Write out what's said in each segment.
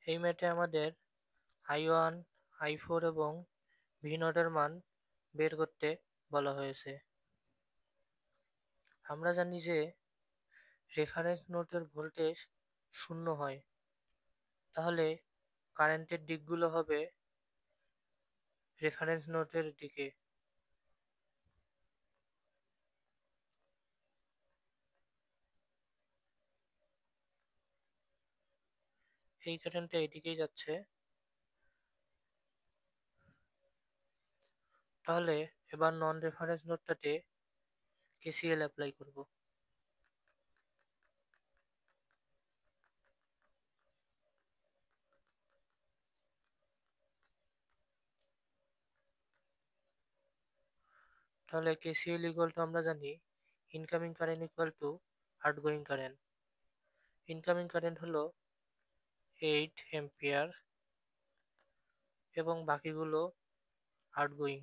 এই ম্যাথে আমাদের i1, i4 এবং ভি নটের মান বের করতে বলা হয়েছে। আমরা জানি যে রেফারেন্স নোডের ভোল্টেজ 0 হয়, তাহলে কারেন্টের দিকগুলো হবে রেফারেন্স নোডের দিকে। এই কারেন্টটা এদিকেই যাচ্ছে। তাহলে এবার নন রেফারেন্স নোডটাতে কেসিএল অ্যাপ্লাই করব। তাহলে কেসিএল ইকুয়াল টু আমরা জানি incoming current equal to outgoing current. Incoming current হলো 8 অ্যাম্পিয়ার এবং বাকিগুলো আউটগোয়িং।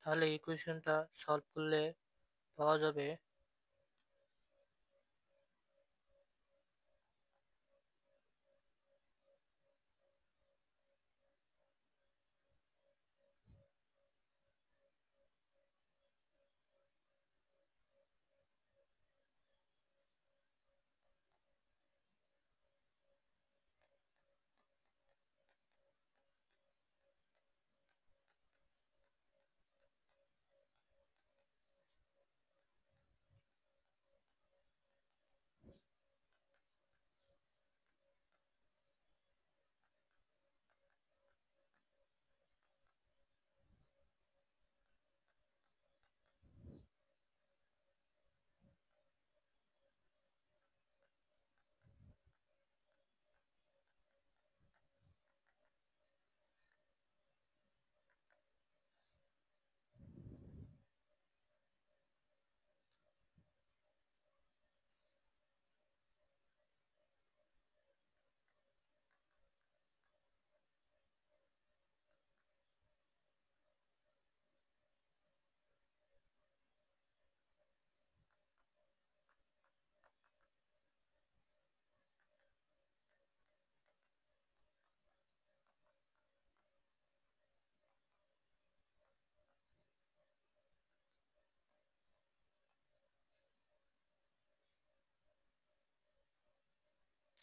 তাহলে ইকুয়েশনটা সলভ করলে পাওয়া যাবে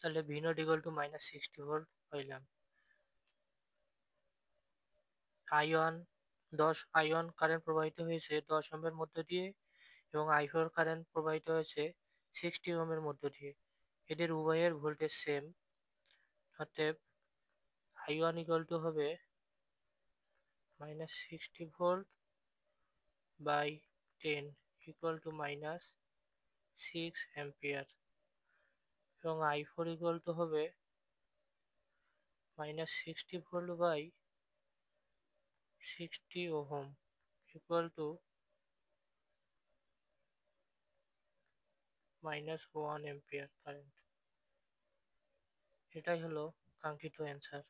তাহলে V naught equal to -60 volt পাইলাম। i1 i1 কারেন্ট প্রবাহিত হয়েছে 10 ওহমের মধ্য দিয়ে এবং i4 কারেন্ট প্রবাহিত হয়েছে 60 ওহমের মধ্য দিয়ে। এদের উভয়ের ভোল্টেজ সেম, অতএব i1 ইকুয়াল টু হবে -60 volt by 10 equal to -6 ampere এবং i4 ইকুয়াল টু হবে -60 volt by 60 ohm equal to -1 ampere current. এটাই হলো কাঙ্ক্ষিত অ্যান্সার।